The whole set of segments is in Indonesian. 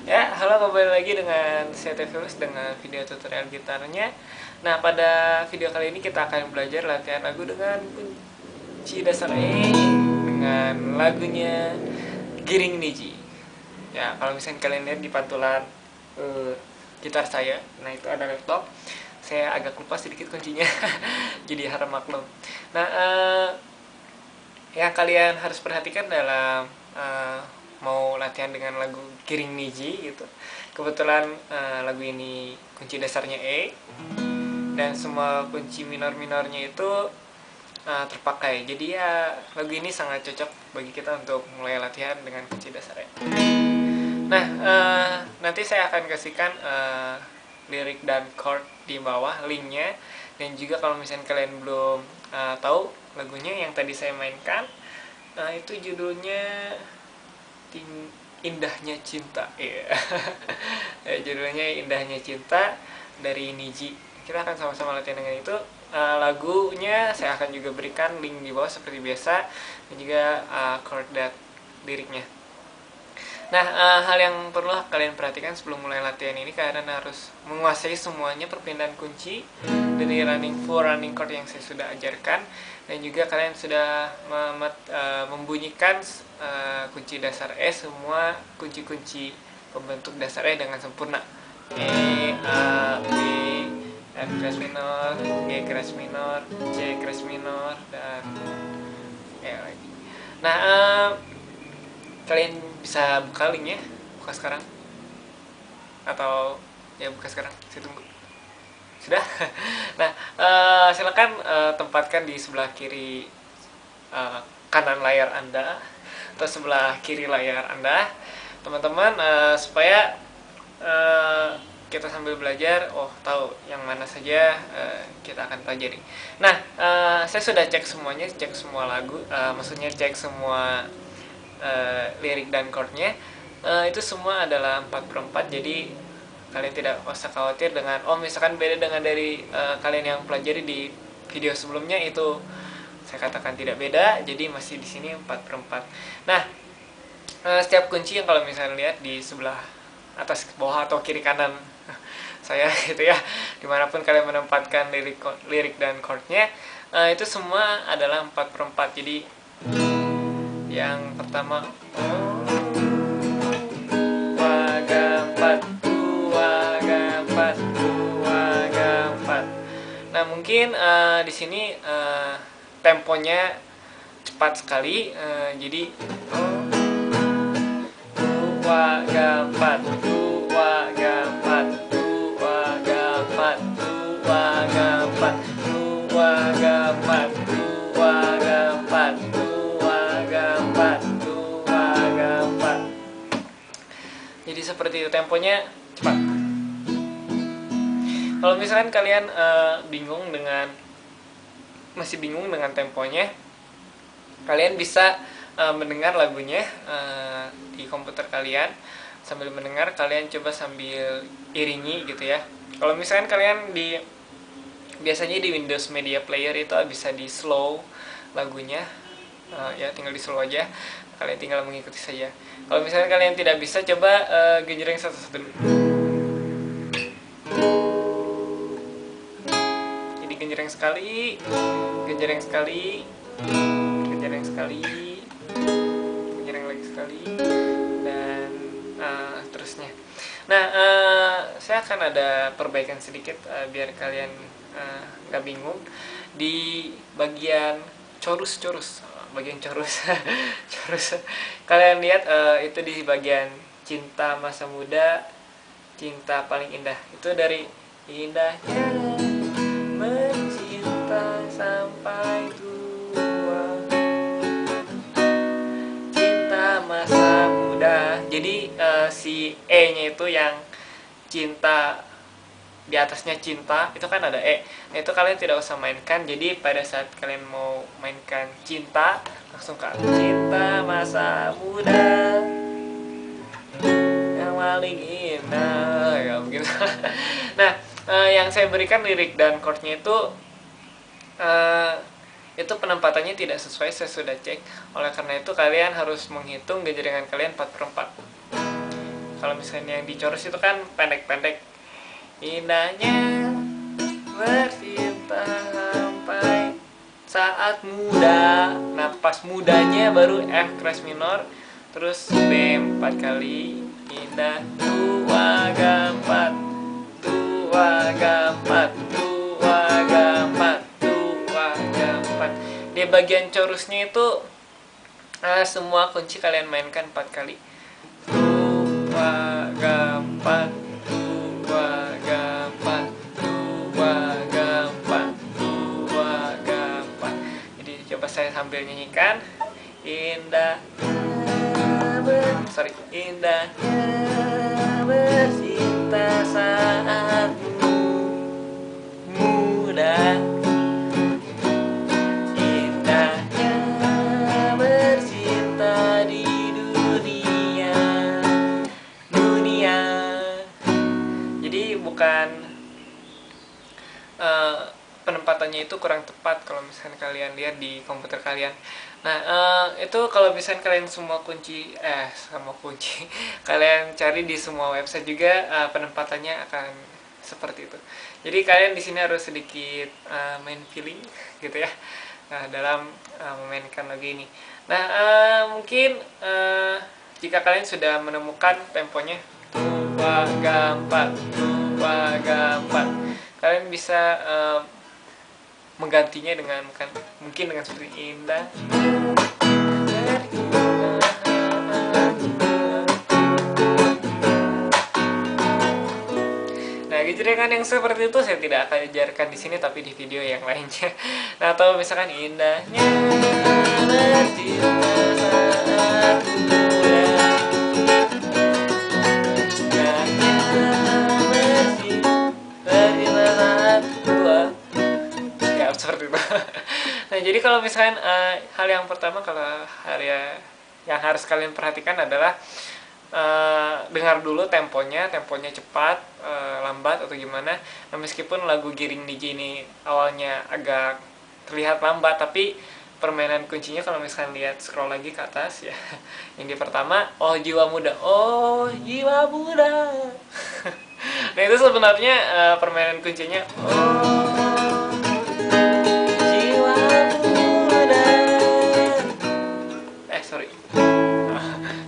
Ya, halo, kembali lagi dengan saya Tevirus dengan video tutorial gitarnya. Nah, pada video kali ini kita akan belajar latihan lagu dengan kunci dasar E dengan lagunya Giring Niji. Ya, kalau misalnya kalian lihat di pantulan gitar saya, nah itu ada laptop. Saya agak lupa sedikit kuncinya, jadi harap maklum. Nah, yang kalian harus perhatikan dalam mau latihan dengan lagu Giring Niji gitu. Kebetulan lagu ini kunci dasarnya E dan semua kunci minor-minornya itu terpakai. Jadi ya lagu ini sangat cocok bagi kita untuk mulai latihan dengan kunci dasar E. Nah, nanti saya akan kasihkan lirik dan chord di bawah linknya, dan juga kalau misalnya kalian belum tahu lagunya yang tadi saya mainkan, itu judulnya Indahnya Cinta, ya. Judulnya Indahnya Cinta dari Niji. Kita akan sama-sama latihan dengan itu. Lagunya saya akan juga berikan link di bawah seperti biasa, dan juga chord dan liriknya. Nah, hal yang perlu kalian perhatikan sebelum mulai latihan ini, kalian harus menguasai semuanya perpindahan kunci dari full running chord yang saya sudah ajarkan, dan juga kalian sudah membunyikan kunci dasar E, semua kunci-kunci pembentuk dasar E dengan sempurna. E, A, B, F keras minor, G keras minor, C keras minor, dan E lagi. Nah, kalian bisa buka linknya, buka sekarang, atau ya buka sekarang, saya tunggu. Sudah. Nah, silakan tempatkan di sebelah kiri kanan layar Anda atau sebelah kiri layar Anda, teman-teman, supaya kita sambil belajar, tahu yang mana saja kita akan pelajari. Nah, saya sudah cek semuanya, cek semua lagu, maksudnya cek semua lirik dan chordnya. Itu semua adalah 4/4, jadi kalian tidak usah khawatir dengan misalkan beda dengan dari kalian yang pelajari di video sebelumnya, itu saya katakan tidak beda, jadi masih di sini 4/4. Nah, setiap kunci yang kalau misalnya lihat di sebelah atas, bawah, atau kiri kanan saya gitu ya, dimanapun kalian menempatkan lirik dan chordnya, itu semua adalah 4/4. Jadi yang pertama, nah mungkin di sini temponya cepat sekali, jadi dua gampat, dua gampat, dua gampat, dua gampat, dua gampat, dua gampat, dua gampat, dua gampat. Jadi seperti itu, temponya cepat. Kalau misalkan kalian masih bingung dengan temponya, kalian bisa mendengar lagunya di komputer kalian. Sambil mendengar, kalian coba sambil iringi gitu ya. Kalau misalkan kalian biasanya di Windows Media Player itu bisa di slow lagunya, ya tinggal di slow aja, kalian tinggal mengikuti saja. Kalau misalkan kalian tidak bisa, coba genjreng satu-satu dulu. Jadi genjreng sekali, genjreng sekali, genjreng sekali, genjreng lagi sekali, dan seterusnya. Nah, saya akan ada perbaikan sedikit biar kalian nggak bingung di bagian chorus, bagian chorus. Chorus, kalian lihat itu di bagian cinta masa muda, cinta paling indah, itu dari indahnya mencinta sampai tua, cinta masa muda. Jadi si E nya itu yang cinta, di atasnya cinta itu kan ada E. Nah, itu kalian tidak usah mainkan. Jadi pada saat kalian mau mainkan cinta, langsung ke cinta masa muda yang paling indah, ya begitu. Nah, yang saya berikan lirik dan chordnya itu penempatannya tidak sesuai, saya sudah cek. Oleh karena itu kalian harus menghitung genjrengan kalian 4/4. Kalau misalnya yang di chorus itu kan pendek-pendek. Indahnya bercinta sampai saat muda. Nah pas mudanya baru F crash minor, terus B 4 kali. Indah dua gampat, dua gampat, dua gampat, dua gampat. Di bagian chorusnya itu semua kunci kalian mainkan 4 kali. Dua gampat, dua gampat, dua gampat, dua gampat. Jadi coba saya sambil nyanyikan. Indahnya bercinta saat muda. Indahnya bercinta di dunia. Jadi bukan penempatannya itu kurang tepat kalau misalnya kalian lihat di komputer kalian. Nah itu kalau misalnya kalian semua kunci kalian cari di semua website juga penempatannya akan seperti itu. Jadi kalian di sini harus sedikit main feeling gitu ya dalam memainkan lagu ini. Nah mungkin jika kalian sudah menemukan temponya dua gampat, dua gampat, kalian bisa menggantinya dengan mungkin dengan seperti indah. Nah, gejrengan yang seperti itu saya tidak akan ajarkan di sini tapi di video yang lainnya. Nah, atau misalkan indahnya bercinta saat muda. Seperti itu. Nah jadi kalau misalkan hal yang pertama yang harus kalian perhatikan adalah dengar dulu temponya cepat, lambat atau gimana. Nah meskipun lagu Giring Niji ini awalnya agak terlihat lambat, tapi permainan kuncinya kalau misalkan lihat scroll lagi ke atas ya, yang di pertama oh jiwa muda, oh jiwa muda. Nah itu sebenarnya permainan kuncinya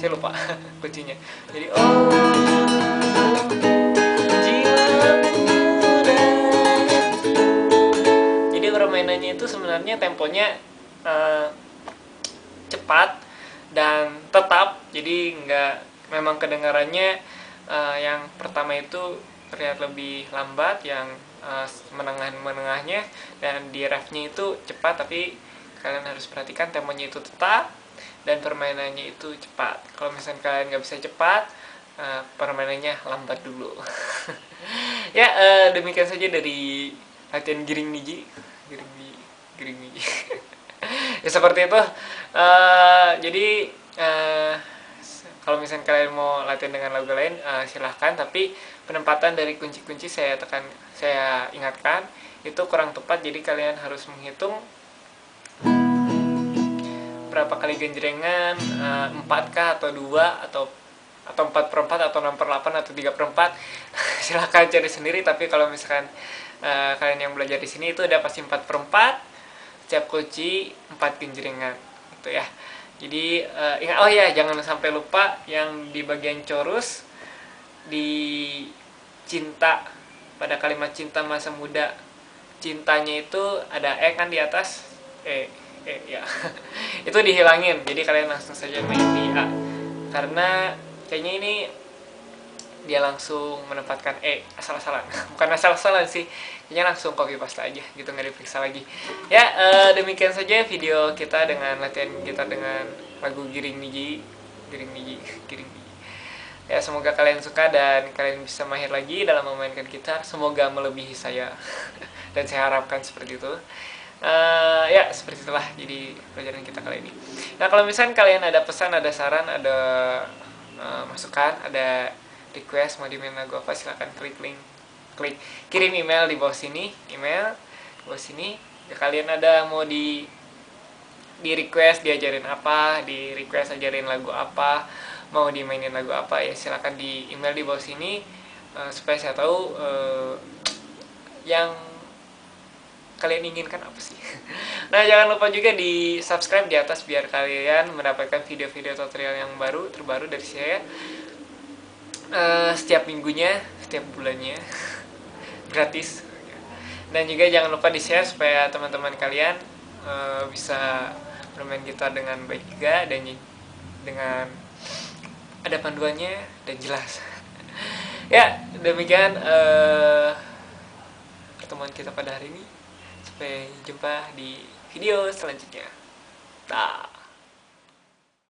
saya lupa kuncinya. Jadi jiwa muda. Jadi permainannya itu sebenarnya temponya cepat dan tetap. Jadi memang kedengarannya yang pertama itu terlihat lebih lambat, yang menengahnya, dan di refnya itu cepat, tapi kalian harus perhatikan temponya itu tetap dan permainannya itu cepat. Kalau misalnya kalian nggak bisa cepat, permainannya lambat dulu. Ya demikian saja dari latihan Giring Niji. Ya seperti itu. Jadi kalau misalnya kalian mau latihan dengan lagu lain silahkan, tapi penempatan dari kunci-kunci saya ingatkan itu kurang tepat. Jadi kalian harus menghitung berapa kali genjrengan, 4kah atau 2 atau 4/4 atau 6/8 atau 3/4. Silahkan cari sendiri, tapi kalau misalkan kalian yang belajar di sini itu udah pasti 4/4, setiap kunci 4 genjrengan gitu ya. Jadi ingat, jangan sampai lupa yang di bagian chorus di cinta, pada kalimat cinta masa muda, cintanya itu ada kan di atas, ya. Itu dihilangin, jadi kalian langsung saja main di A, karena kayaknya ini dia langsung menempatkan asal-asalan. Bukan asal-asalan sih, kayaknya langsung copy paste aja gitu, nggak diperiksa lagi ya. Demikian saja video kita dengan latihan gitar dengan lagu Giring Niji. Ya semoga kalian suka dan kalian bisa mahir lagi dalam memainkan gitar, semoga melebihi saya. Dan saya harapkan seperti itu. Ya seperti itulah jadi pelajaran kita kali ini. Nah kalau misalnya kalian ada pesan, ada saran, ada masukan, ada request mau dimain lagu apa, silahkan kirim email di bawah sini, ya, kalian ada mau di request diajarin apa, di request ajarin lagu apa, mau dimainin lagu apa, ya silakan di email di bawah sini, supaya saya tahu yang kalian inginkan apa sih. Nah, jangan lupa juga di subscribe di atas biar kalian mendapatkan video-video tutorial yang terbaru dari saya, setiap minggunya, setiap bulannya, gratis. Dan juga jangan lupa di share supaya teman-teman kalian bisa bermain gitar dengan baik juga, dan dengan ada panduannya dan jelas. Ya, demikian pertemuan kita pada hari ini. Sampai jumpa di video selanjutnya. Dah.